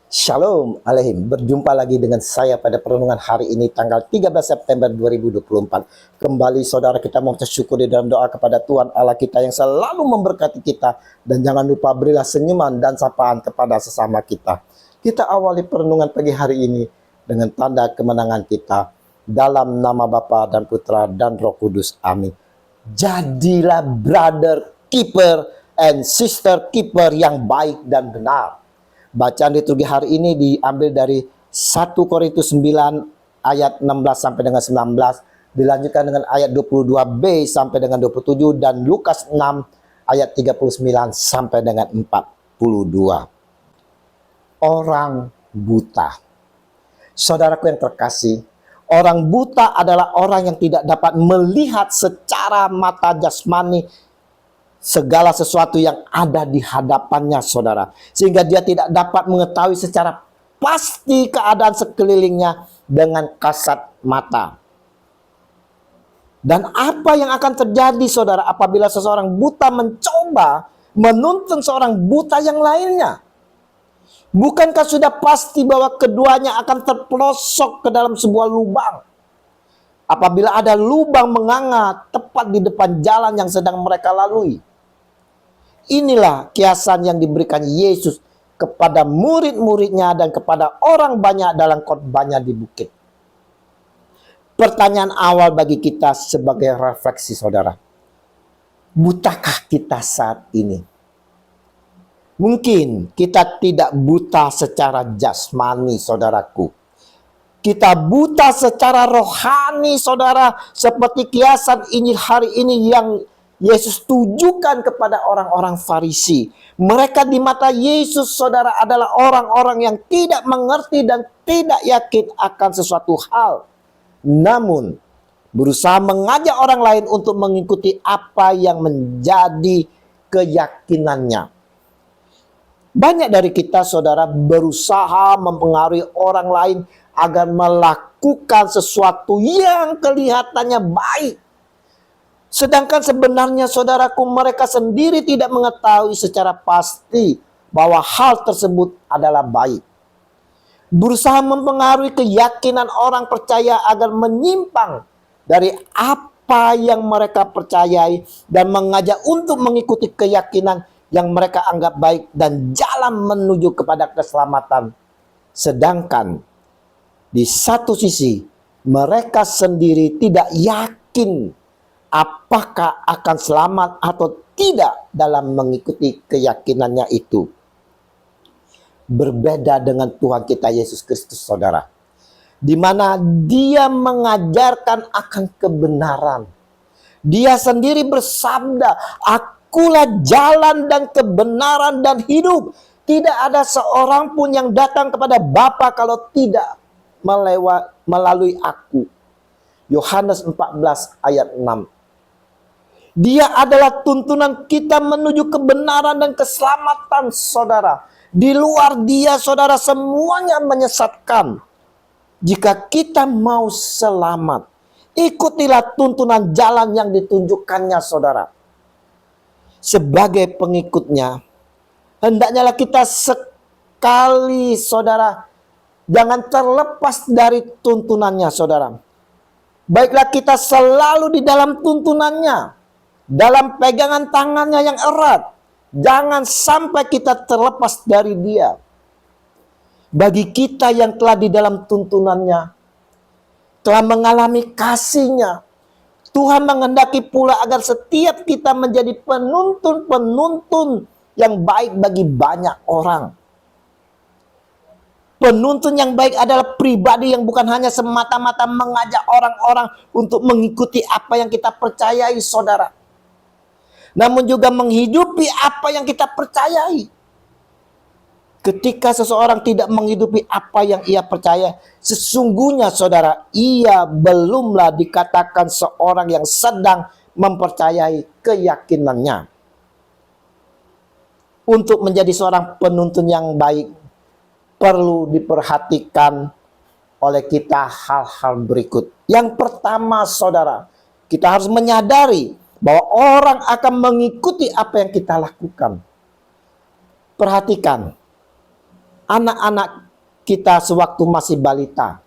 Shalom Aleihim, berjumpa lagi dengan saya pada perenungan hari ini tanggal 13 September 2024. Kembali saudara kita mau bersyukur di dalam doa kepada Tuhan Allah kita yang selalu memberkati kita. Dan jangan lupa berilah senyuman dan sapaan kepada sesama kita. Kita awali perenungan pagi hari ini dengan tanda kemenangan kita. Dalam nama Bapa dan Putra dan Roh Kudus, amin. Jadilah brother keeper and sister keeper yang baik dan benar. Bacaan liturgi hari ini diambil dari 1 Korintus 9 ayat 16 sampai dengan 19, dilanjutkan dengan ayat 22b sampai dengan 27, dan Lukas 6 ayat 39 sampai dengan 42. Orang buta. Saudaraku yang terkasih, orang buta adalah orang yang tidak dapat melihat secara mata jasmani segala sesuatu yang ada di hadapannya, saudara. Sehingga dia tidak dapat mengetahui secara pasti keadaan sekelilingnya dengan kasat mata. Dan apa yang akan terjadi, saudara, apabila seseorang buta mencoba menuntun seorang buta yang lainnya? Bukankah sudah pasti bahwa keduanya akan terpelosok ke dalam sebuah lubang? Apabila ada lubang menganga tepat di depan jalan yang sedang mereka lalui. Inilah kiasan yang diberikan Yesus kepada murid-muridnya dan kepada orang banyak dalam khotbahnya di bukit. Pertanyaan awal bagi kita sebagai refleksi, saudara. Butakah kita saat ini? Mungkin kita tidak buta secara jasmani, saudaraku. Kita buta secara rohani, saudara. Seperti kiasan Injil hari ini yang Yesus tujukan kepada orang-orang Farisi. Mereka di mata Yesus, saudara, adalah orang-orang yang tidak mengerti dan tidak yakin akan sesuatu hal. Namun, berusaha mengajak orang lain untuk mengikuti apa yang menjadi keyakinannya. Banyak dari kita, saudara, berusaha mempengaruhi orang lain agar melakukan sesuatu yang kelihatannya baik. Sedangkan sebenarnya, saudaraku, mereka sendiri tidak mengetahui secara pasti bahwa hal tersebut adalah baik. Berusaha mempengaruhi keyakinan orang percaya agar menyimpang dari apa yang mereka percayai dan mengajak untuk mengikuti keyakinan yang mereka anggap baik dan jalan menuju kepada keselamatan. Sedangkan di satu sisi mereka sendiri tidak yakin apakah akan selamat atau tidak dalam mengikuti keyakinannya itu. Berbeda dengan Tuhan kita Yesus Kristus, saudara, di mana Dia mengajarkan akan kebenaran. Dia sendiri bersabda, "Akulah jalan dan kebenaran dan hidup. Tidak ada seorang pun yang datang kepada Bapa kalau tidak melalui aku." Yohanes 14 ayat 6. Dia adalah tuntunan kita menuju kebenaran dan keselamatan, saudara. Di luar Dia, saudara, semuanya menyesatkan. Jika kita mau selamat, ikutilah tuntunan jalan yang ditunjukkannya, saudara. Sebagai pengikutnya, hendaknya kita sekali, saudara, jangan terlepas dari tuntunannya, saudara. Baiklah kita selalu di dalam tuntunannya, dalam pegangan tangannya yang erat. Jangan sampai kita terlepas dari Dia. Bagi kita yang telah di dalam tuntunannya, telah mengalami kasih-Nya, Tuhan menghendaki pula agar setiap kita menjadi penuntun-penuntun yang baik bagi banyak orang. Penuntun yang baik adalah pribadi yang bukan hanya semata-mata mengajak orang-orang untuk mengikuti apa yang kita percayai, saudara, namun juga menghidupi apa yang kita percayai. Ketika seseorang tidak menghidupi apa yang ia percaya, sesungguhnya, saudara, ia belumlah dikatakan seorang yang sedang mempercayai keyakinannya. Untuk menjadi seorang penuntun yang baik, perlu diperhatikan oleh kita hal-hal berikut. Yang pertama, saudara, kita harus menyadari bahwa orang akan mengikuti apa yang kita lakukan. Perhatikan, anak-anak kita sewaktu masih balita.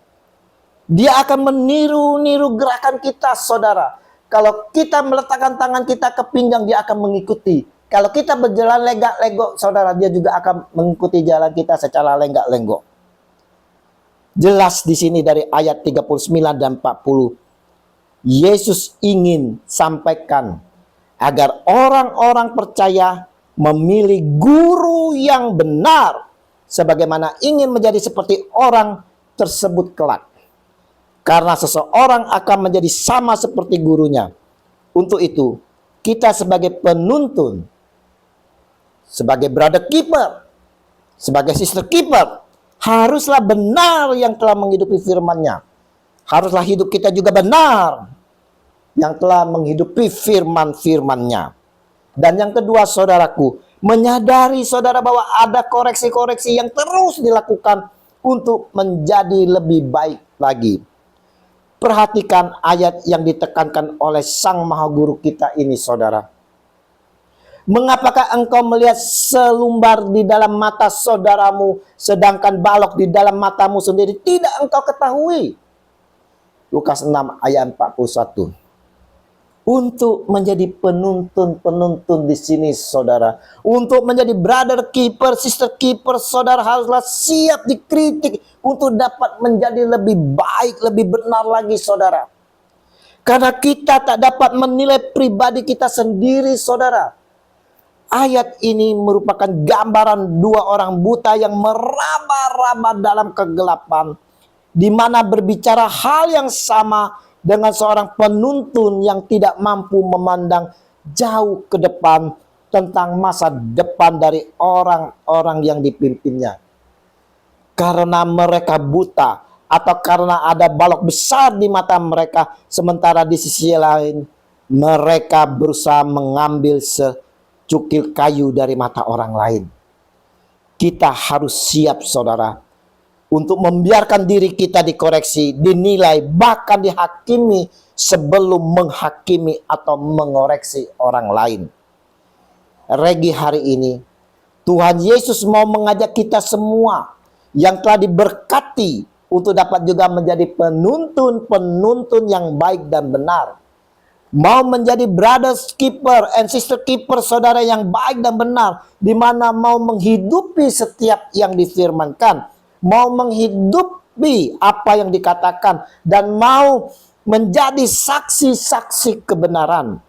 Dia akan meniru-niru gerakan kita, saudara. Kalau kita meletakkan tangan kita ke pinggang, dia akan mengikuti. Kalau kita berjalan lenggak-lenggok, saudara, dia juga akan mengikuti jalan kita secara lenggak-lenggok. Jelas di sini dari ayat 39 dan 40. Yesus ingin sampaikan agar orang-orang percaya memilih guru yang benar, sebagaimana ingin menjadi seperti orang tersebut kelak. Karena seseorang akan menjadi sama seperti gurunya. Untuk itu, kita sebagai penuntun, sebagai brother keeper, sebagai sister keeper, haruslah benar yang telah menghidupi firman-Nya. Haruslah hidup kita juga benar yang telah menghidupi firman-firman-Nya. Dan yang kedua, saudaraku, menyadari saudara bahwa ada koreksi-koreksi yang terus dilakukan untuk menjadi lebih baik lagi. Perhatikan ayat yang ditekankan oleh Sang Maha Guru kita ini, saudara. Mengapakah engkau melihat selumbar di dalam mata saudaramu, sedangkan balok di dalam matamu sendiri tidak engkau ketahui? Lukas 6 ayat 41. Untuk menjadi penuntun-penuntun di sini, saudara, untuk menjadi brother keeper, sister keeper, saudara haruslah siap dikritik untuk dapat menjadi lebih baik, lebih benar lagi, saudara. Karena kita tak dapat menilai pribadi kita sendiri, saudara. Ayat ini merupakan gambaran dua orang buta yang meraba-raba dalam kegelapan, di mana berbicara hal yang sama dengan seorang penuntun yang tidak mampu memandang jauh ke depan tentang masa depan dari orang-orang yang dipimpinnya. Karena mereka buta atau karena ada balok besar di mata mereka, sementara di sisi lain mereka berusaha mengambil secukil kayu dari mata orang lain. Kita harus siap, saudara, untuk membiarkan diri kita dikoreksi, dinilai, bahkan dihakimi sebelum menghakimi atau mengoreksi orang lain. Regi hari ini, Tuhan Yesus mau mengajak kita semua yang telah diberkati untuk dapat juga menjadi penuntun-penuntun yang baik dan benar. Mau menjadi brother keeper and sister keeper, saudara, yang baik dan benar, di mana mau menghidupi setiap yang difirmankan, mau menghidupi apa yang dikatakan, dan mau menjadi saksi-saksi kebenaran.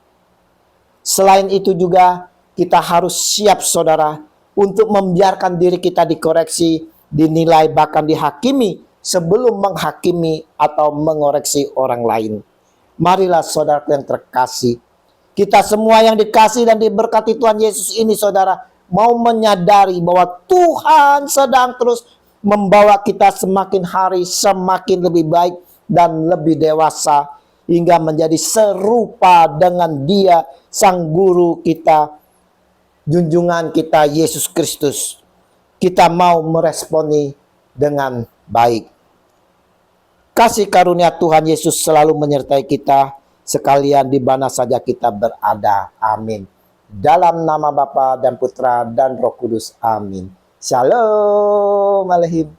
Selain itu juga kita harus siap, saudara, untuk membiarkan diri kita dikoreksi, dinilai, bahkan dihakimi sebelum menghakimi atau mengoreksi orang lain. Marilah, saudara yang terkasih, kita semua yang dikasih dan diberkati Tuhan Yesus ini, saudara, mau menyadari bahwa Tuhan sedang terus membawa kita semakin hari semakin lebih baik dan lebih dewasa, hingga menjadi serupa dengan Dia, Sang Guru kita, junjungan kita, Yesus Kristus. Kita mau meresponi dengan baik. Kasih karunia Tuhan Yesus selalu menyertai kita sekalian di mana saja kita berada. Amin. Dalam nama Bapa dan Putra dan Roh Kudus. Amin. Shalom Alehim.